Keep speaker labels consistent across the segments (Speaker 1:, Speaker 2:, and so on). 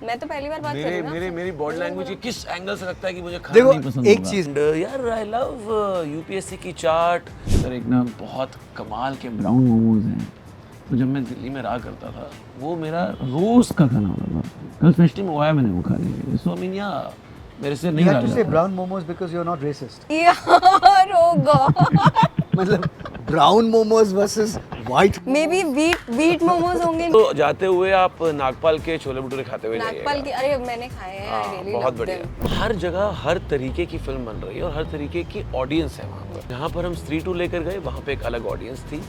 Speaker 1: मैं तो पहली बार बात कर रही हूँ ना
Speaker 2: मेरी बॉडी लैंग्वेज किस एंगल से लगता है कि मुझे खाना नहीं पसंद
Speaker 3: देखो एक
Speaker 2: होगा।
Speaker 3: चीज
Speaker 2: यार आई लव यूपीएससी की चाट। सर एक ना बहुत कमाल के ब्राउन मोमोज हैं, तो जब मैं दिल्ली में रहा करता था वो मेरा रोज का खाना होता था। कल स्पेशली मंगवाया मैंने वो खाने के लिए। सो आई मीन या मेरे से नहीं
Speaker 3: You
Speaker 2: रहा
Speaker 3: had to say
Speaker 2: जाता।
Speaker 3: brown momos because you're not racist.
Speaker 1: यार ओ गॉड
Speaker 3: मतलब brown momos versus white momos.
Speaker 1: May be wheat momos होंगे
Speaker 2: तो जाते हुए आप नागपाल के छोले भटूरे खाते हुए
Speaker 1: नागपाल की।
Speaker 2: जाइएगा।
Speaker 1: अरे मैंने खाए हैं,
Speaker 2: हाँ,
Speaker 1: आई रियली
Speaker 2: बहुत
Speaker 1: लव
Speaker 2: बढ़िया।
Speaker 1: देम।
Speaker 2: हर जगह हर तरीके की फिल्म बन रही है और हर तरीके की ऑडियंस है वहाँ पर। जहाँ पर हम स्त्री 2 लेकर गए वहाँ पे एक अलग ऑडियंस थी,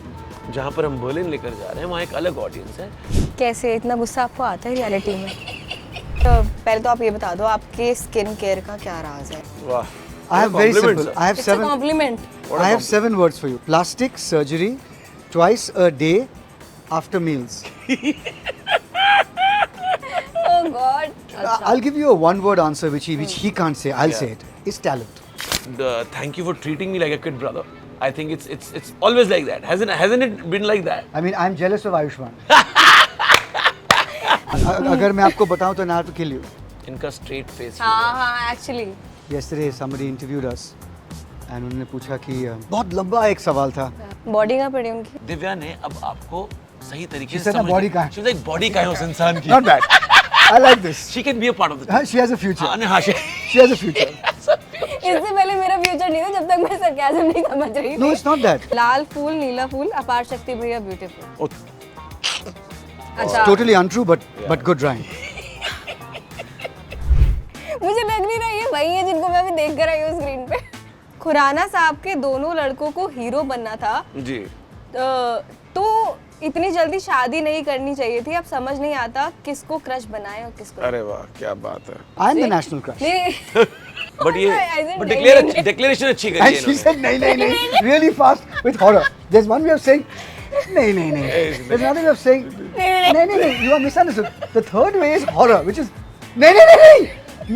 Speaker 2: जहाँ पर हम बर्लिन लेकर जा रहे हैं वहाँ एक अलग ऑडियंस है।
Speaker 1: कैसे इतना गुस्सा आपको आता है रियलिटी में? तो पहले तो आप ये बता दो आपके स्किन केयर का क्या राज है?
Speaker 2: वाह,
Speaker 3: I have very
Speaker 2: Compliment,
Speaker 3: simple.
Speaker 2: sir.
Speaker 3: I have
Speaker 1: it's a
Speaker 3: seven.
Speaker 1: Compliment.
Speaker 3: I have 7 words for you. Plastic surgery, twice a day, after meals.
Speaker 1: Oh God.
Speaker 3: I'll give you a one-word answer which he can't say. I'll say it. It's talent.
Speaker 2: Thank you for treating me like a kid brother. I think it's always like that. Hasn't it been like that?
Speaker 3: I mean, I'm jealous of Ayushman. अगर मैं आपको बताऊं तो ना to kill you.
Speaker 2: इनका straight face.
Speaker 1: हाँ हाँ actually
Speaker 3: Yesterday somebody interviewed us and उन्होंने पूछा कि बहुत लंबा एक सवाल था.
Speaker 1: बॉडी कहाँ पड़ी उनकी?
Speaker 2: दिव्या ने अब आपको सही तरीके
Speaker 3: She
Speaker 2: से
Speaker 3: said ना body कहाँ है?
Speaker 2: She was like body कहाँ है उस इंसान की?
Speaker 3: Not bad. I like this.
Speaker 2: She can be a part of the
Speaker 3: She has a future.
Speaker 2: हाँ, हाँ,
Speaker 3: She has a future.
Speaker 1: इससे पहले मेरा फ्यूचर नहीं था जब तक मैं सरकाज़म नहीं समझ रही
Speaker 3: No,
Speaker 1: थी।
Speaker 3: it's not that.
Speaker 1: लाल फूल नीला फूल अपार शक्ति भैया ब्यूटीफुल। अच्छा
Speaker 3: Totally untrue, but good rhyme.
Speaker 1: मुझे लग नहीं रहा ये वही है जिनको मैं अभी देख कर आई हूँ स्क्रीन पे। खुराना साहब के दोनों लड़कों को हीरो बनना था
Speaker 2: जी।
Speaker 1: तो इतनी जल्दी शादी नहीं करनी चाहिए थी। अब समझ नहीं आता किसको क्रश बनाए और किसको
Speaker 2: अरे वाह क्या बात है।
Speaker 3: I'm the national crush.
Speaker 1: नहीं।
Speaker 2: बट ये
Speaker 1: I said
Speaker 2: बट
Speaker 1: नहीं,
Speaker 2: डिक्लेरेशन अच्छी करी
Speaker 3: And
Speaker 2: है
Speaker 3: she
Speaker 2: इन्होंने।
Speaker 3: said nahi, really fast with horror. There's one way of saying nahi. There's another way of saying nahi. You are misunderstood. The third way is horror, which is nahi.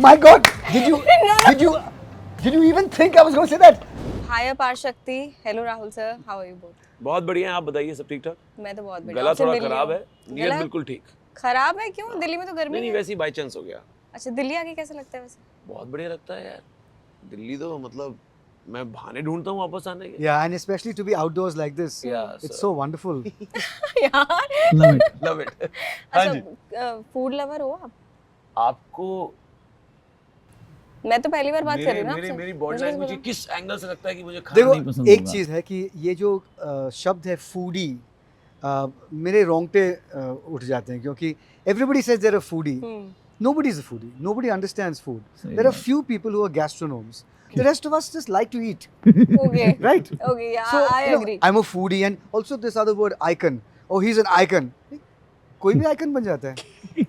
Speaker 3: My God, did you even think I was going to say that?
Speaker 1: Hi Aparshakti. Hello Rahul sir, how are you both?
Speaker 2: बहुत बढ़िया हैं, आप बताइए सब ठीक ठाक?
Speaker 1: मैं तो बहुत बढ़िया।
Speaker 2: गला
Speaker 1: आपसे
Speaker 2: थोड़ा
Speaker 1: मिल रही
Speaker 2: खराब
Speaker 1: हूँ।
Speaker 2: है, नीयत
Speaker 1: गला
Speaker 2: बिल्कुल ठीक।
Speaker 1: खराब है क्यों? दिल्ली में तो गर्मी
Speaker 2: नहीं
Speaker 1: है।
Speaker 2: वैसे ही बाई चांस हो गया।
Speaker 1: अच्छा दिल्ली आके कैसा लगता है वैसे?
Speaker 2: बहुत बढ़िया लगता है यार। दिल्ली तो मतलब मैं बहाने ढूंढता हूँ वापस आने के।
Speaker 3: Yeah, and especially to be outdoors like this.
Speaker 2: Yeah,
Speaker 3: It's
Speaker 2: sir.
Speaker 3: so wonderful.
Speaker 1: यार
Speaker 2: लव इट। हाँ जी।
Speaker 1: अच्छा फूड लवर हो आप?
Speaker 2: आपको
Speaker 1: मैं तो पहली बार बात कर रही हूँ ना आपसे।
Speaker 2: मेरी बॉडी
Speaker 1: मुझे
Speaker 2: लैंग्वेज
Speaker 1: पता-
Speaker 2: किस एंगल से लगता है कि मुझे खाना
Speaker 3: देखो
Speaker 2: नहीं पसंद
Speaker 3: एक
Speaker 2: होगा।
Speaker 3: चीज़ है कि ये जो शब्द है फूडी मेरे रोंगटे उठ जाते हैं क्योंकि everybody says they're a foodie. Nobody's a foodie. Nobody understands food.
Speaker 2: सही
Speaker 3: There are
Speaker 2: बात।
Speaker 3: few people who are gastronomes. The rest of us just like to eat,
Speaker 1: Okay.
Speaker 3: right?
Speaker 1: Okay, yeah,
Speaker 3: So
Speaker 1: I
Speaker 3: you know,
Speaker 1: agree.
Speaker 3: I'm a foodie, and also this other word icon. Oh, he's an icon. कोई भी icon बन जाता है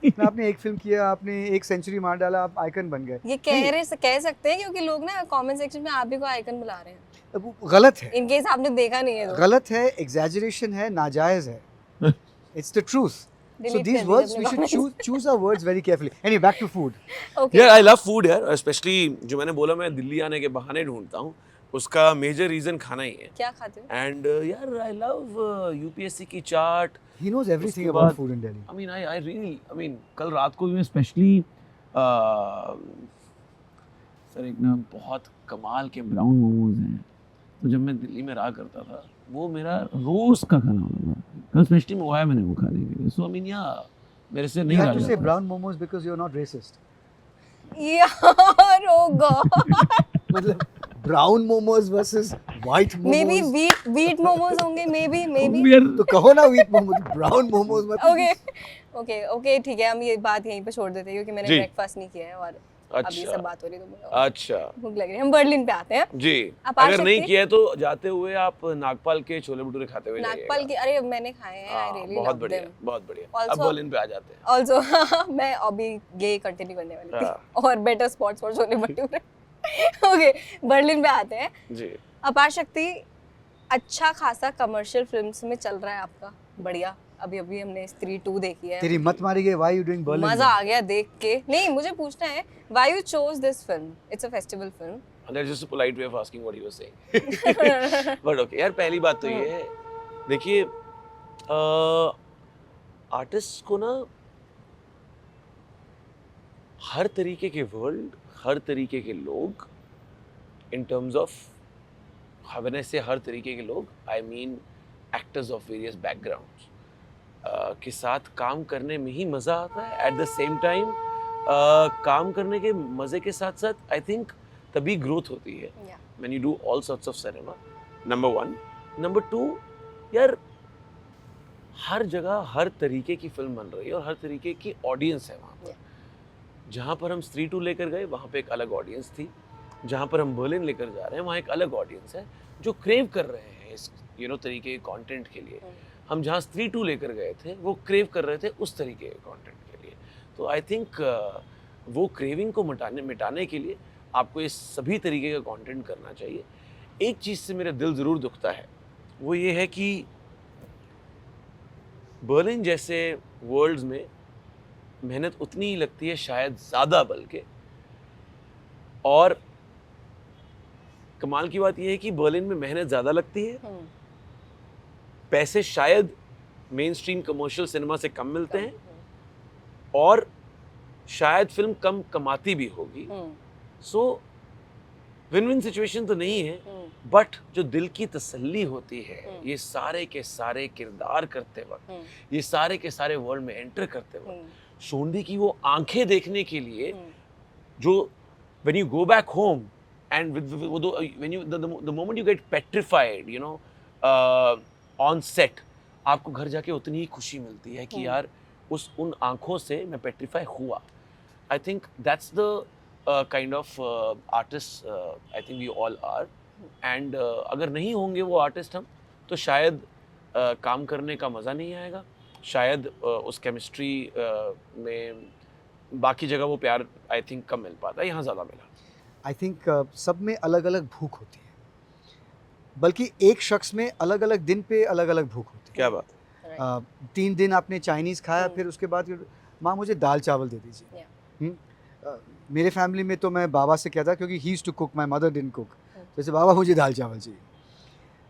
Speaker 3: ना। आपने एक film किया, आपने एक सेंचुरी मार डाला, आप आइकन बन गए।
Speaker 1: ये कह सकते हैं क्योंकि लोग ना कमेंट सेक्शन में आप भी को आइकन बुला रहे हैं।
Speaker 3: अब वो गलत है,
Speaker 1: इन केस आपने देखा नहीं है तो।
Speaker 3: गलत है, एग्जैजरेशन है, नाजायज है। It's the truth. So
Speaker 1: Delete
Speaker 3: these
Speaker 1: कर
Speaker 3: words
Speaker 1: दीजिए
Speaker 3: we should
Speaker 1: अपने
Speaker 3: choose our words very carefully. Anyway, back to food.
Speaker 1: Okay.
Speaker 2: यार आई लव फूड यार, स्पेशली जो मैंने बोला मैं दिल्ली आने के बहाने ढूंढता हूँ, उसका मेजर रीजन खाना ही है।
Speaker 1: क्या खाते हो?
Speaker 2: एंड यार आई लव यूपीएससी की चाट।
Speaker 3: He knows everything
Speaker 2: उसके
Speaker 3: about
Speaker 2: बाद-
Speaker 3: food in Delhi.
Speaker 2: I mean, I really, कल रात को भी मैं स्पेशली सर एक ना बहुत कमाल के ब्राउन मोमोज हैं, तो जब मैं दिल्ली में रहा करता था वो मेरा रोज का खाना होता था। कल स्पेशली मंगवाया मैंने वो खाने के लिए। सो आई मीन या मेरे से
Speaker 3: You
Speaker 2: नहीं
Speaker 3: have
Speaker 2: रहा
Speaker 3: to say
Speaker 2: जाता।
Speaker 3: brown momos because you're not racist.
Speaker 1: यार ओ गॉड।
Speaker 3: मतलब brown momos versus white momos.
Speaker 1: May be wheat momos होंगे, मे बी
Speaker 2: यार
Speaker 3: तो कहो ना wheat momos, brown momos मत।
Speaker 1: ओके ठीक है, हम ये बात यहीं पे छोड़ देते हैं क्योंकि मैंने
Speaker 2: जी।
Speaker 1: ब्रेकफास्ट नहीं किया है और अब ये
Speaker 2: अच्छा।
Speaker 1: सब बात हो रही है तो मुझे
Speaker 2: अच्छा
Speaker 1: भूख लग रही है। हम बर्लिन पे आते हैं।
Speaker 2: जी,
Speaker 1: अपार
Speaker 2: अगर नहीं
Speaker 1: शक्ति?
Speaker 2: किया है तो जाते हुए आप नागपाल के छोले भटूरे खाते हुए
Speaker 1: नागपाल की अरे मैंने खाए हैं, आई
Speaker 2: हाँ,
Speaker 1: रियली
Speaker 2: बहुत
Speaker 1: लव
Speaker 2: बढ़िया
Speaker 1: देम।
Speaker 2: बहुत बढ़िया। अब
Speaker 1: Also-
Speaker 2: बर्लिन पे आ जाते हैं।
Speaker 1: ऑल्सो मैं अभी ये कंटिन्यू करने वाली थी
Speaker 2: हाँ।
Speaker 1: और better spots for chole bhature. Okay Berlin पे आते हैं।
Speaker 2: जी
Speaker 1: अपार शक्ति अच्छा खासा कमर्शियल फिल्म्स में चल रहा है आपका, बढ़िया। अभी अभी हमने स्त्री 2 देखी है,
Speaker 3: तेरी मत मारी गई, why you doing Berlin?
Speaker 1: मजा आ गया देख के। नहीं मुझे पूछना है why you chose this film? It's a festival film.
Speaker 2: And that's just a polite way of asking what he was saying. But okay, यार पहली बात तो ये है, देखिए आर्टिस्ट को ना हर तरीके के वर्ल्ड, हर तरीके के लोग, in terms of, when I से हर तरीके के लोग, I mean actors of various backgrounds के साथ काम करने में ही मज़ा आता है. एट द सेम टाइम काम करने के मज़े के साथ साथ आई थिंक तभी ग्रोथ होती है when you do all sorts of cinema. Number 1. Number 2, यार हर जगह हर तरीके की फिल्म बन रही है और हर तरीके की ऑडियंस है वहाँ पर. जहाँ पर हम स्त्री 2 लेकर गए वहाँ पे एक अलग ऑडियंस थी, जहाँ पर हम बर्लिन लेकर जा रहे हैं वहाँ एक अलग ऑडियंस है जो क्रेव कर रहे हैं इस तरीके के कंटेंट के लिए. हम जहाँ स्त्री 2 लेकर गए थे वो क्रेव कर रहे थे उस तरीके के कंटेंट के लिए. तो आई थिंक वो क्रेविंग को मिटाने के लिए आपको ये सभी तरीके का कंटेंट करना चाहिए. एक चीज़ से मेरा दिल ज़रूर दुखता है, वो ये है कि बर्लिन जैसे वर्ल्ड्स में मेहनत उतनी ही लगती है, शायद ज़्यादा बल्कि. और कमाल की बात यह है कि बर्लिन में मेहनत ज़्यादा लगती है, पैसे शायद मेन स्ट्रीम कमर्शियल सिनेमा से कम मिलते हैं और शायद फिल्म कम कमाती भी होगी. सो विन विन सिचुएशन तो नहीं है, बट जो दिल की तसल्ली होती है ये सारे के सारे किरदार करते वक्त, ये सारे के सारे वर्ल्ड में एंटर करते वक्त सोंधी की वो आंखें देखने के लिए, जो when you go back home and the moment you get petrified, you know, on set, आपको घर जाके उतनी ही खुशी मिलती है कि यार उन आंखों से मैं पेट्रीफाई हुआ. I think that's the kind of artist I think we all are. And अगर नहीं होंगे वो आर्टिस्ट हम, तो शायद काम करने का मज़ा नहीं आएगा, शायद उस केमिस्ट्री में बाकी जगह वो प्यार आई थिंक कम मिल पाता है, यहाँ ज़्यादा मिला.
Speaker 3: आई थिंक सब में अलग अलग भूख होती है, बल्कि एक शख्स में अलग अलग दिन पे अलग अलग भूख होती है.
Speaker 2: क्या बात.
Speaker 3: 3 दिन आपने चाइनीज़ खाया, फिर उसके बाद माँ मुझे दाल चावल दे दीजिए. मेरे फैमिली में तो मैं बाबा से कहता, क्योंकि he used to cook, my mother didn't cook, जैसे बाबा मुझे दाल चावल चाहिए.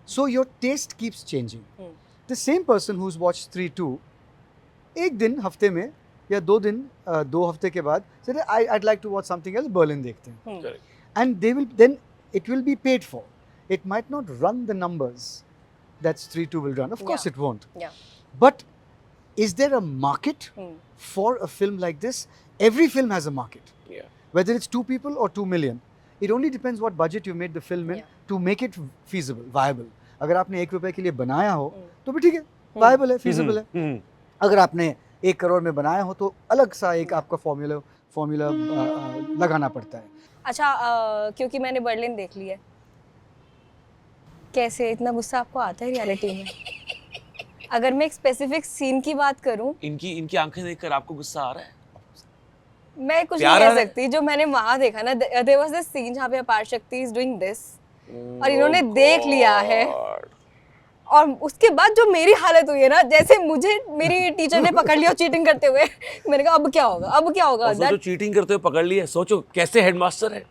Speaker 3: So your taste keeps changing. The same person who has watched Stree 2 एक दिन हफ्ते में या 2 दिन 2 हफ्ते के बाद said I'd like to watch something else, Berlin देखते हैं. And they will then, it will be paid for. It might not run the numbers that Stree 2 will run. Of course it won't. But is there a market for a film like this? Every film has a market. Whether it's 2 people or 2 million. It only depends what budget you made the film in to make it feasible, viable. अगर आपने 1 रुपए के लिए बनाया हो तो भी ठीक है, viable है, feasible है. अगर आपने 1 करोड़ में बनाया हो तो अलग सा एक आपका फॉर्मूला लगाना पड़ता है.
Speaker 1: अच्छा, क्योंकि मैंने बर्लिन देख ली है, कैसे इतना गुस्सा आपको आता है रियलिटी में? अगर मैं एक स्पेसिफिक सीन की बात करूं,
Speaker 2: इनकी आंखें देखकर आपको गुस्सा आ रहा है?
Speaker 1: मैं कुछ नहीं कह सकती. जो मैंने वहां देखा ना, देयर वाज दिस सीन जहां पे अपार शक्ति इज डूइंग दिस और इन्होंने देख लिया है, और उसके बाद जो मेरी हालत हुई है ना, जैसे मुझे मेरी टीचर ने पकड़ लिया चीटिंग करते हुए, मैंने कहा अब क्या होगा.
Speaker 2: सोचो चीटिंग करते हुए पकड़ लिया, सोचो कैसे हेडमास्टर है.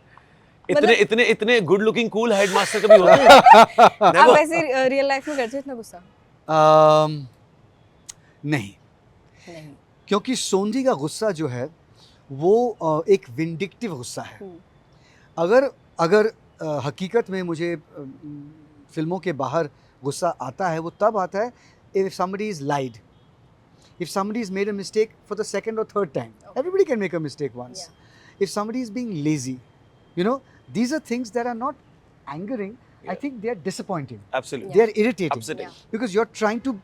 Speaker 2: इतने गुड लुकिंग कूल हेडमास्टर कभी होते हैं?
Speaker 1: आप वैसे रियल लाइफ में करते हो इतना गुस्सा?
Speaker 3: नहीं, क्योंकि सोंधी का गुस्सा जो है वो एक विंडिक्टिव गुस्सा है. अगर हकीकत में मुझे फिल्मों के बाहर गुस्सा आता है, वो तब आता है if somebody is lied, if somebody has made a mistake for the second or third time. Everybody can make a mistake once. If somebody is being lazy, you know, these are things that are not angering. I think they are disappointing.
Speaker 2: Absolutely.
Speaker 3: They are irritating.
Speaker 2: Absolutely.
Speaker 3: Because you're trying to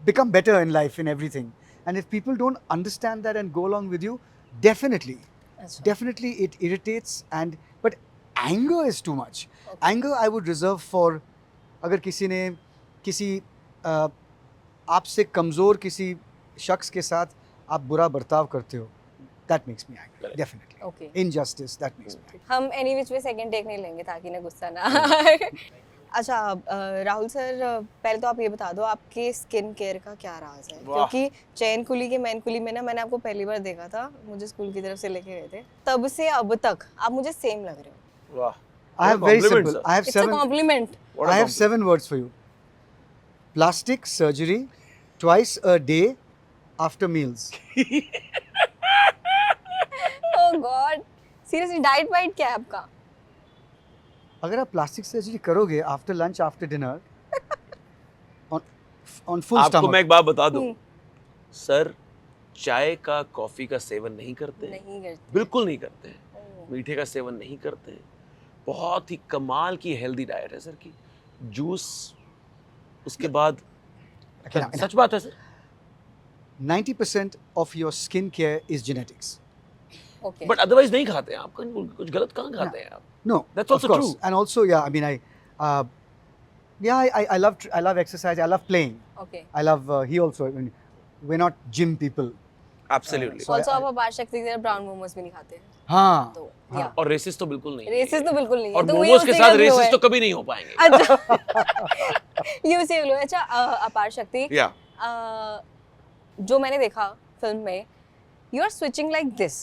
Speaker 3: become better in life, in everything. And if people don't understand that and go along with you, definitely it irritates. But anger is too much. Anger I would reserve for, अगर किसी ने किसी आपसे कमज़ोर किसी शख्स के साथ आप बुरा बर्ताव करते हो, that makes me angry. Definitely.
Speaker 1: Okay.
Speaker 3: Injustice, that makes me angry.
Speaker 1: हम any which way second take नहीं लेंगे ताकि ना गुस्सा ना आए. अच्छा, राहुल सर, पहले तो आप ये बता दो आपके स्किन केयर का क्या राज है? क्योंकि चैन कुली के मैन कुली में ना, मैंने आपको पहली बार देखा था, मुझे स्कूल की तरफ से लेके गए थे, तब से अब तक आप मुझे सेम लग रहे हो.
Speaker 2: वाह.
Speaker 3: I have very simple. I have
Speaker 1: It's a compliment.
Speaker 3: I have 7 words for you. Plastic surgery twice a day after meals.
Speaker 1: Oh God. Seriously diet white क्या है आपका?
Speaker 3: अगर आप प्लास्टिक सर्जरी करोगे after lunch after dinner on full
Speaker 2: आपको
Speaker 3: stomach,
Speaker 2: मैं एक बात बता दूं,
Speaker 1: हम्म।
Speaker 2: सर चाय का कॉफी का सेवन नहीं करते हैं,
Speaker 1: नहीं करते।
Speaker 2: बिल्कुल नहीं करते हैं,
Speaker 1: ओह।
Speaker 2: मीठे का सेवन नहीं करते हैं, बहुत ही कमाल की हेल्दी डाइट है सर की, जूस, उसके बाद
Speaker 3: Okay, now-
Speaker 2: सच बात है sir,
Speaker 3: 90% of your skin care is genetics.
Speaker 1: Okay.
Speaker 2: But otherwise नहीं खाते हैं आप, कुछ गलत कहाँ खाते हैं आप?
Speaker 3: No,
Speaker 2: That's
Speaker 3: of
Speaker 2: also
Speaker 3: course.
Speaker 2: true.
Speaker 3: And also, yeah, I mean, I love exercise. I love playing.
Speaker 1: Okay.
Speaker 3: I love he also. I mean, we're not gym people.
Speaker 2: Absolutely.
Speaker 3: So
Speaker 1: also
Speaker 3: I-
Speaker 1: आप अपार शक्ति की तरह brown momos भी नहीं खाते हैं।
Speaker 3: हाँ.
Speaker 1: तो
Speaker 3: हाँ.
Speaker 1: या
Speaker 2: और रेसिस तो बिल्कुल नहीं है।
Speaker 1: रेसिस तो बिल्कुल नहीं है।
Speaker 2: और
Speaker 1: तो ये
Speaker 2: मोमोज के
Speaker 1: उसी
Speaker 2: साथ
Speaker 1: का glow
Speaker 2: रेसिस
Speaker 1: है।
Speaker 2: तो कभी नहीं हो पाएंगे।
Speaker 1: अच्छा ये उसी ग्लो। अच्छा अपार शक्ति,
Speaker 2: या
Speaker 1: जो मैंने देखा फिल्म में, you are switching like this,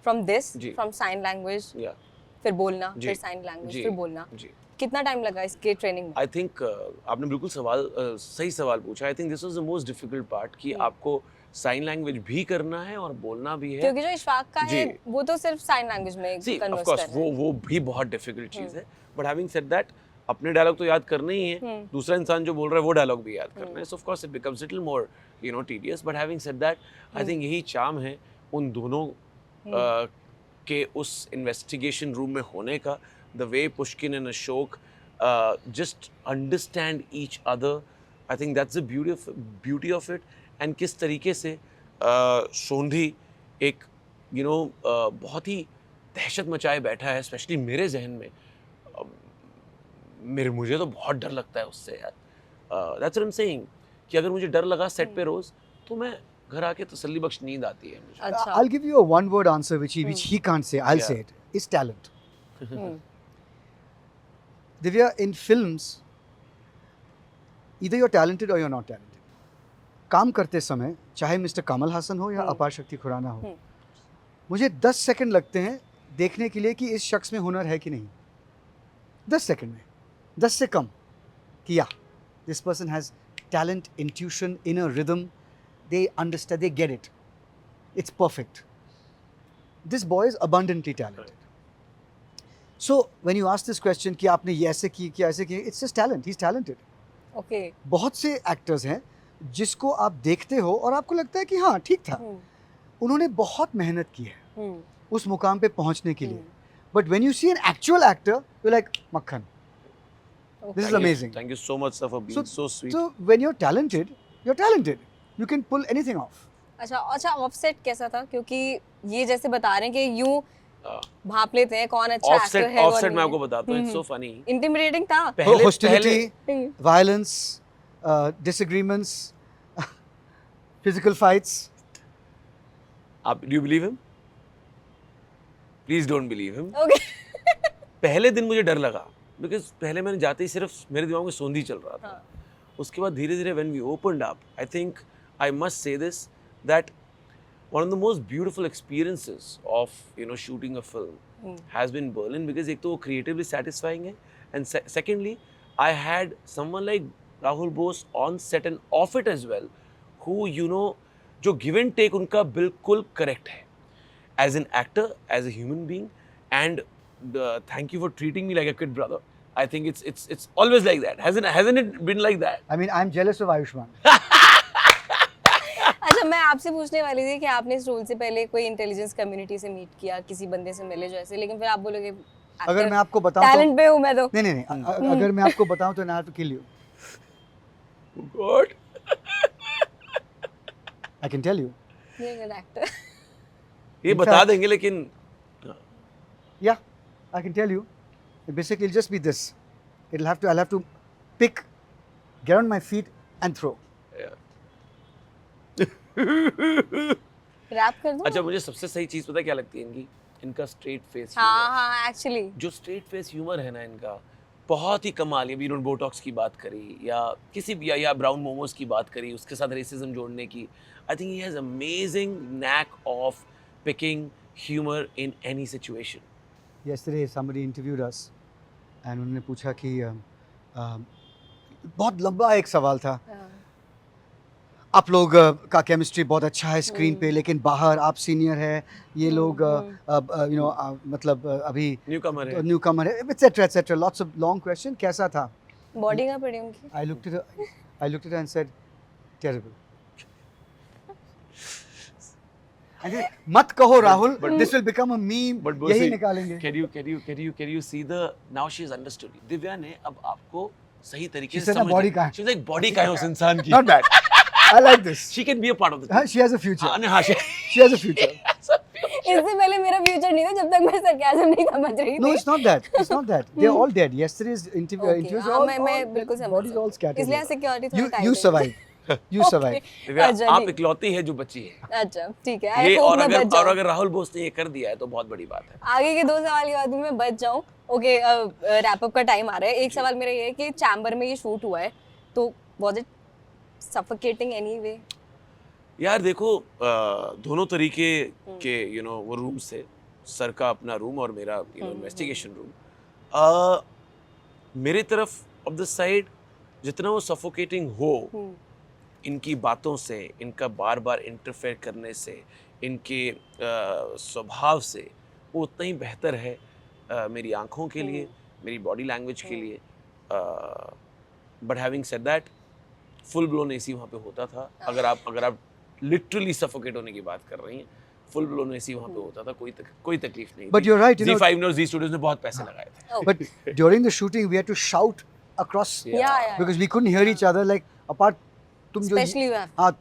Speaker 1: from
Speaker 2: जी।
Speaker 1: फ्रॉम साइन लैंग्वेज,
Speaker 2: या
Speaker 1: फिर बोलना,
Speaker 2: जी,
Speaker 1: फिर साइन लैंग्वेज,
Speaker 2: जी,
Speaker 1: फिर बोलना।
Speaker 2: जी।
Speaker 1: कितना टाइम लगा इसके ट्रेनिंग में?
Speaker 2: आई थिंक आपने बिल्कुल सही सवाल पूछा। I think this was the most difficult part कि आपको साइन लैंग्वेज भी करना है और बोलना भी है।
Speaker 1: क्योंकि जो इशफाक का है
Speaker 2: जी।
Speaker 1: वो तो सिर्फ साइन लैंग्वेज में
Speaker 2: सी ऑफ
Speaker 1: कन्वर्स
Speaker 2: कोर्स
Speaker 1: कर रहा है।
Speaker 2: वो भी बहुत डिफिकल्ट चीज है, बट हैविंग सेड दैट अपने डायलॉग तो याद करने ही है, दूसरा इंसान जो बोल रहा है वो डायलॉग भी याद करना है, सो of course it becomes little more tedious, but having said that I think यही चार्म है उन दोनों के उस इन्वेस्टिगेशन रूम में होने का, the way Pushkin and Ashok just understand each other. I think that's the beauty of it. And किस तरीके से सोंधी एक बहुत ही दहशत मचाए बैठा है, स्पेशली मेरे जहन में। मुझे तो बहुत डर लगता है उससे यार। That's what I'm saying कि अगर मुझे डर लगा सेट पे रोज, तो मैं घर आके तसल्ली बख्श नींद आती है मुझे।
Speaker 1: अच्छा।
Speaker 3: I'll give you a one-word answer which he can't say. I'll
Speaker 2: Yeah.
Speaker 3: say it. It's talent.
Speaker 1: Hmm,
Speaker 3: Divya, in films, either you're talented or you're not talented. काम करते समय चाहे मिस्टर कमल हासन हो या अपार शक्ति खुराना हो, मुझे 10 सेकंड लगते हैं देखने के लिए कि इस शख्स में हुनर है कि नहीं। 10 सेकंड में, 10 से कम कि या this person has talent, intuition, inner rhythm, they understand, they get it, it's perfect. This boy is abundantly talented. So when you ask this question कि आपने ये ऐसे की ऐसे की, it's just talent. He's talented.
Speaker 1: Okay.
Speaker 3: बहुत से actors हैं जिसको आप देखते हो और आपको लगता है कि हाँ ठीक था, उन्होंने बहुत मेहनत की है उस मुकाम पे पहुंचने के लिए, but when you see an actual actor, you're like मक्खन. This is amazing.
Speaker 2: Thank you so much sir for being so sweet.
Speaker 3: So when you're talented, you're talented. You can pull anything off.
Speaker 1: अच्छा offset कैसा था? क्योंकि ये जैसे बता रहे हैं कि यूं भाप लेते हैं कौन अच्छा एक्टर है, कौन
Speaker 2: ऑफसेट मैं
Speaker 1: नहीं
Speaker 2: आपको बताता हूँ, इट्स सो फनी।
Speaker 1: इंटिमिडेटिंग था।
Speaker 3: Hostility, violence, disagreements, physical fights.
Speaker 2: आप do you believe him? Please don't believe him.
Speaker 1: Okay.
Speaker 2: पहले दिन मुझे डर लगा, बिकॉज पहले मैंने जाते ही सिर्फ मेरे दिमाग में सोंधी चल रहा था। उसके बाद धीरे धीरे when we opened up, I think I must say this that one of the most beautiful experiences of shooting a film has been Berlin, because एक तो वो creatively satisfying है, and secondly I had someone like Rahul Bose on set and off it as well, who जो give and take उनका बिल्कुल correct है, as an actor, as a human being, and thank you for treating me like a kid brother. I think it's always like that. Hasn't it been like that?
Speaker 3: I mean, I'm jealous of Ayushman.
Speaker 1: अच्छा मैं आपसे पूछने वाली थी कि आपने इस role से पहले कोई इंटेलिजेंस कम्युनिटी से मीट किया, किसी बंदे से मिले जो ऐसे, लेकिन फिर आप बोलोगे
Speaker 3: अगर मैं आपको बताऊं तो
Speaker 1: टैलेंट पे हूं मैं तो।
Speaker 3: नहीं अगर मैं आपको बताऊं तो I have to kill you.
Speaker 2: God.
Speaker 3: I can tell you.
Speaker 1: Being an actor.
Speaker 2: ये
Speaker 3: In
Speaker 2: बता
Speaker 3: fact-
Speaker 2: देंगे, लेकिन
Speaker 3: Yeah, I can tell you. Basically, it'll just be this. I'll have to pick, get on my feet and throw.
Speaker 1: Rap कर दूं?
Speaker 2: अच्छा मुझे सबसे सही चीज पता है क्या लगती है इनका स्ट्रेट फेस।
Speaker 1: हाँ एक्चुअली
Speaker 2: जो स्ट्रेट फेस ह्यूमर है ना इनका, बहुत ही कमाल है। अभी इन्होंने बोटॉक्स की बात करी या किसी भी या ब्राउन मोमोज की बात करी, उसके साथ रेसिज्म जोड़ने की। I think he has amazing NAAC of picking humour in any situation.
Speaker 3: Yesterday, somebody interviewed us, and उन्होंने पूछा कि बहुत लंबा एक सवाल था, आप लोग का केमिस्ट्री बहुत अच्छा है स्क्रीन पे, लेकिन बाहर आप सीनियर है, ये लोग यू नो मतलब अभी
Speaker 2: न्यूकमर है।
Speaker 3: न्यूकमर है, etcetera lots of long question. कैसा था?
Speaker 1: बॉडी कहाँ पड़ी उनकी?
Speaker 3: I looked at her and said, terrible. And then, मत कहो Rahul, this will become a meme.
Speaker 2: But
Speaker 3: यही निकालेंगे.
Speaker 2: Can you see the now she's understood. Divya ने अब आपको सही तरीके
Speaker 3: She
Speaker 2: से
Speaker 3: said,
Speaker 2: समझ
Speaker 3: body
Speaker 2: लिया.
Speaker 3: कहाँ है?
Speaker 2: She's like body कहाँ है उस इंसान की.
Speaker 3: Not bad. I like this.
Speaker 2: She can be a part of the.
Speaker 3: हाँ, she has a future.
Speaker 2: हाँ,
Speaker 3: She has a future.
Speaker 1: इससे पहले मेरा फ्यूचर नहीं था जब तक मैं सरकाज़म नहीं समझ रही
Speaker 3: No,
Speaker 1: थी।
Speaker 3: it's not that. It's not that. They're all dead. Yesterday's
Speaker 1: Okay,
Speaker 3: interviews
Speaker 1: हाँ,
Speaker 3: all
Speaker 1: मैं बिल्कुल समझ
Speaker 3: bodies all scattered.
Speaker 1: इसलिए सिक्योरिटी थोड़ा टाइट
Speaker 3: You
Speaker 1: है।
Speaker 3: survive. You survive.
Speaker 2: दिव्या,
Speaker 1: अच्छा,
Speaker 2: आप
Speaker 1: ठीक।
Speaker 2: इकलौती है जो बची है.
Speaker 1: अच्छा ठीक है,
Speaker 2: ये
Speaker 1: आई होप
Speaker 2: और
Speaker 1: मैं बच
Speaker 2: अगर
Speaker 1: जाऊँ।
Speaker 2: राहुल बोस ने ये कर दिया है तो बहुत बड़ी बात है.
Speaker 1: आगे के 2 सवाल के बाद भी मैं बच जाऊँ। ओके, रैप अप का टाइम आ रहा है। एक सवाल मेरा ये है कि चैम्बर में ये शूट हुआ है, तो वाज इट सफोकेटिंग एनीवे?
Speaker 2: यार देखो, दोनों तरीके के वो रूम्स थे. सर का अपना रूम और मेरा इन्वेस्टिगेशन रूम. मेरी तरफ ऑफ द साइड जितना वो सफोकेटिंग हो, इनकी बातों से, इनका बार बार इंटरफेयर करने से, इनके स्वभाव से, वो उतना ही बेहतर है मेरी आंखों के लिए, मेरी बॉडी लैंग्वेज के लिए. But having said that, full blown AC वहाँ पे होता था. अगर आप लिटरली सफोकेट होने की बात कर रही हैं, फुल ब्लोन एसी वहाँ पे होता था, कोई तकलीफ नहीं.
Speaker 3: But you're right, you know.
Speaker 2: Z5 ने और Z Studios ने बहुत पैसे लगाए थे.
Speaker 3: But during the shooting, we had to shout across
Speaker 1: Yeah.
Speaker 3: because we couldn't hear each other. Like apart, तुम जो
Speaker 1: Especially you have-
Speaker 3: हाँ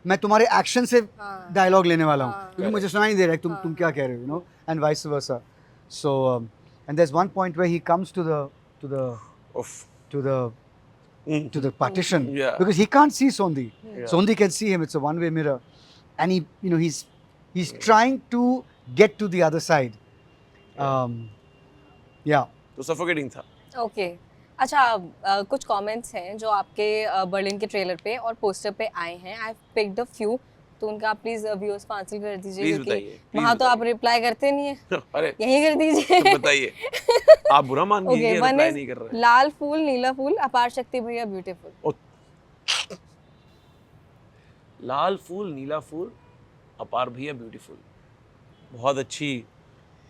Speaker 3: मैं तुम्हारे एक्शन से
Speaker 1: हाँ।
Speaker 3: डायलॉग लेने वाला हूँ,
Speaker 1: हाँ।
Speaker 3: क्योंकि मुझे सुनाई दे रहा है तुम क्या कह रहे हो, you know, and vice versa. So and there's one point where he comes to the partition
Speaker 2: Yeah.
Speaker 3: because he can't see Sondi.
Speaker 2: Yeah.
Speaker 3: Sondi can see him. It's a one-way mirror, and he's trying to get to the other side. Yeah.
Speaker 2: तो suffocating था.
Speaker 1: Okay, अच्छा, कुछ comments हैं जो आपके Berlin के trailer पे और पोस्टर पे आए हैं. I have picked a few, तो उनका आप प्लीज व्यूअर्स को आंसर कर दीजिए,
Speaker 2: Please
Speaker 1: क्योंकि
Speaker 2: बताइए, please
Speaker 1: वहाँ तो आप
Speaker 2: बताइए।
Speaker 1: रिप्लाई करते नहीं है,
Speaker 2: अरे
Speaker 1: यहीं कर दीजिए.
Speaker 2: तो बताइए, आप बुरा मान
Speaker 1: ओके,
Speaker 2: लीजिए,
Speaker 1: वन
Speaker 2: रिप्लाई
Speaker 1: इज
Speaker 2: नहीं कर रहे.
Speaker 1: लाल फूल नीला फूल, अपार शक्ति भैया ब्यूटीफुल.
Speaker 2: लाल फूल, नीला फूल, अपार भैया ब्यूटीफुल. बहुत अच्छी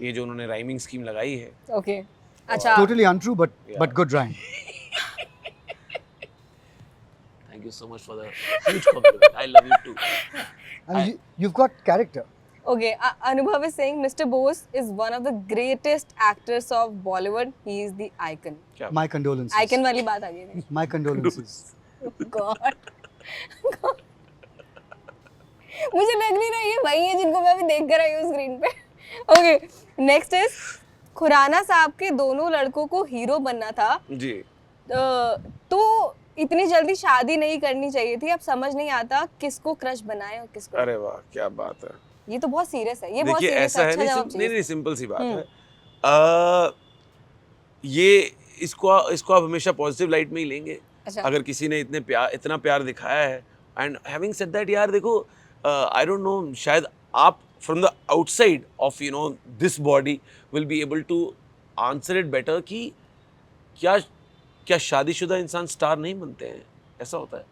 Speaker 2: ये जो उन्होंने राइमिंग स्कीम लगाई है.
Speaker 1: ओके, अच्छा,
Speaker 3: Totally untrue,
Speaker 2: Yeah.
Speaker 3: but good rhyme.
Speaker 2: Thank you so much for the huge compliment. I love you too.
Speaker 3: And you've got character.
Speaker 1: okay, Anubhav is saying Mr. Bose is one of the greatest actors of Bollywood. He is the icon.
Speaker 2: क्या
Speaker 3: My condolences.
Speaker 1: Icon वाली बात आ गई.
Speaker 3: My condolences.
Speaker 1: God. मुझे लग नहीं रहा ये वही है जिनको मैं अभी देख कर आई हूँ स्क्रीन पे. ओके, नेक्स्ट इज खुराना साहब के दोनों लड़कों को हीरो बनना था,
Speaker 2: जी.
Speaker 1: तो इतनी जल्दी शादी नहीं करनी चाहिए थी. अब समझ नहीं आता किसको क्रश बनाए और किसको.
Speaker 2: अरे वाह, क्या बात है.
Speaker 1: ये तो बहुत सीरियस है, ये बहुत
Speaker 2: देखिए
Speaker 1: सीरियस
Speaker 2: ऐसा
Speaker 1: है.
Speaker 2: है,
Speaker 1: अच्छा
Speaker 2: नहीं
Speaker 1: जवाब
Speaker 2: नहीं
Speaker 1: चाहिए.
Speaker 2: सिंपल सी बात है. ये इसको आप हमेशा पॉजिटिव लाइट में ही लेंगे.
Speaker 1: अच्छा.
Speaker 2: अगर किसी ने इतना प्यार दिखाया है, एंड हैविंग सेड दैट, यार देखो, आई डोंट नो, शायद आप from the outside of this body will be able to answer it better कि क्या शादीशुदा इंसान स्टार नहीं बनते हैं. ऐसा होता है.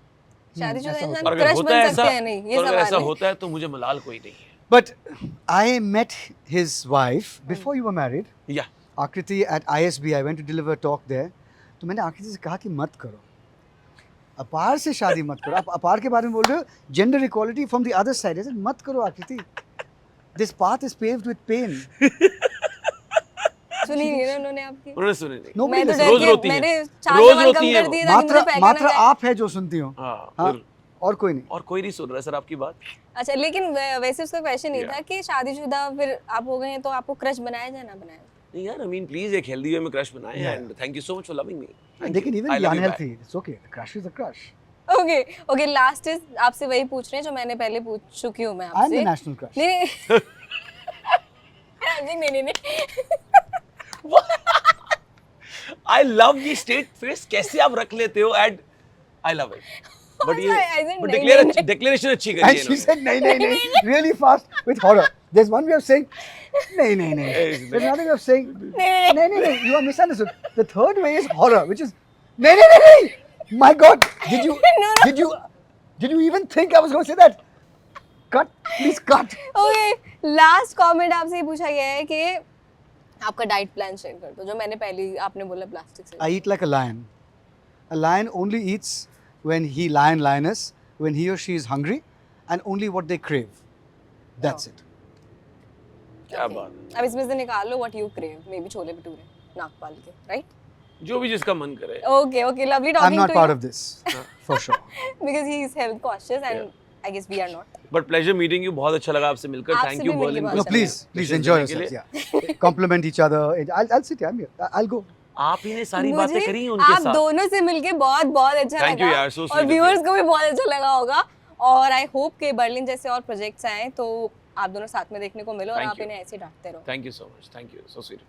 Speaker 1: शादीशुदा
Speaker 3: ऐसा
Speaker 1: इंसान
Speaker 2: और अगर
Speaker 1: क्रश
Speaker 2: होता
Speaker 1: बन
Speaker 2: है
Speaker 1: सकते
Speaker 2: ऐसा,
Speaker 1: हैं नहीं, ये
Speaker 2: और अगर
Speaker 1: सवाल
Speaker 2: ऐसा
Speaker 1: है.
Speaker 2: होता है तो मुझे मलाल कोई नहीं है.
Speaker 3: But I met his wife before you were married.
Speaker 2: या
Speaker 3: Akriti at ISB. I went to deliver a talk there. तो मैंने आकृति से कहा कि मत करो, अपार से शादी मत करो. आप अपार के बारे में बोल रहे हो, gender equality from the other side. ऐसे मत करो आकृति. This path is paved with pain.
Speaker 1: सुनी नहीं ना उन्होंने आपकी.
Speaker 2: उन्होंने सुने नहीं.
Speaker 3: Nobody
Speaker 1: मैं तो
Speaker 3: listens.
Speaker 1: डर
Speaker 2: रोज
Speaker 1: के
Speaker 2: रोती हैं.
Speaker 1: मैंने 4
Speaker 2: रोज
Speaker 1: सवाल
Speaker 2: रोती
Speaker 1: कम
Speaker 2: हैं
Speaker 1: कर
Speaker 2: वो.
Speaker 1: दिए ताकि मुझे फेंका ना
Speaker 3: मात्र
Speaker 1: जाए.
Speaker 3: आप है जो सुनती हो.
Speaker 2: हाँ,
Speaker 3: हाँ,
Speaker 2: फिर
Speaker 3: और कोई नहीं.
Speaker 2: और कोई नहीं सुन रहा है सर आपकी बात.
Speaker 1: अच्छा, लेकिन वैसे उसका क्वेश्चन ये
Speaker 2: Yeah.
Speaker 1: था कि शादीशुदा फिर आप हो गए हैं तो आपको क्रश बनाया जाए ना बनाया.
Speaker 2: नहीं यार, I mean, please एक हेल्दी वे में क्रश बनाएं,
Speaker 3: Yeah.
Speaker 2: and thank you so much for loving me.
Speaker 3: They can even be unhealthy. It's okay. The crush is a crush.
Speaker 1: Okay okay, last is आपसे वही पूछ रहे हैं जो मैंने पहले पूछ चुकी हूँ मैं
Speaker 3: I'm
Speaker 1: आपसे.
Speaker 3: the national crush.
Speaker 1: नहीं नहीं नहीं नहीं.
Speaker 2: I love ये straight face कैसे आप रख लेते हो, and I love it. But ये
Speaker 1: I said
Speaker 2: but
Speaker 1: नहीं,
Speaker 2: declaration अच्छी करी
Speaker 3: And
Speaker 2: है
Speaker 3: she
Speaker 2: इन्होंने.
Speaker 3: said, nahi, really fast with horror. There's one way of saying, nahi. There's another way of saying, nahi. You are misunderstood. The third way is horror, which is, nahi. My God, did you, Did you even think I was going to say that? Cut. Please cut.
Speaker 1: Okay last comment आपसे ये पूछा गया है कि आपका diet plan share कर दो, जो मैंने पहले आपने बोला प्लास्टिक से।
Speaker 3: I eat like a lion. A lion only eats when lioness, when he or she is hungry, and only what they crave. That's it.
Speaker 2: क्या
Speaker 1: Okay.
Speaker 2: बात है।
Speaker 1: अब इसमें से निकाल लो what you crave, may be chole bhature Nagpal के, राइट?
Speaker 2: जो भी जिसका मन करे।
Speaker 1: Okay okay lovely
Speaker 3: I'm
Speaker 1: talking
Speaker 3: not
Speaker 1: to
Speaker 3: part
Speaker 1: you
Speaker 3: of this, for sure.
Speaker 1: Because he is health conscious and
Speaker 2: Yeah.
Speaker 1: I guess we are not.
Speaker 2: But pleasure meeting you, बहुत अच्छा लगा आपसे मिलकर।
Speaker 1: आपसे
Speaker 2: थैंक यू
Speaker 1: भी मिलके
Speaker 2: Berlin.
Speaker 1: बहुत
Speaker 3: No,
Speaker 1: अच्छा
Speaker 3: please
Speaker 2: Decision
Speaker 3: enjoy
Speaker 2: लेने के
Speaker 3: yourselves. Yeah. Compliment each other. I'll sit here. I'm here. I'll go.
Speaker 2: आप ही ने सारी बातें करी हैं उनके
Speaker 1: आप
Speaker 2: साथ।
Speaker 1: दोनों से मिलके बहुत बहुत अच्छा
Speaker 2: Thank you
Speaker 1: लगा
Speaker 2: यार, so sweet
Speaker 1: और
Speaker 2: of
Speaker 1: व्यूअर्स
Speaker 2: you.
Speaker 1: को भी बहुत अच्छा लगा होगा और आई होप कि बर्लिन जैसे और प्रोजेक्ट्स आए तो आप दोनों साथ में देखने को मिले और
Speaker 2: Thank
Speaker 1: आप
Speaker 2: you.
Speaker 1: इन्हें ऐसे ही डांटते रहो।
Speaker 2: Thank you so much, thank you, so sweet.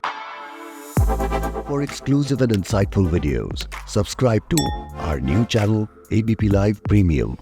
Speaker 4: For exclusive and insightful videos, subscribe to our new channel, ABP Live Premium.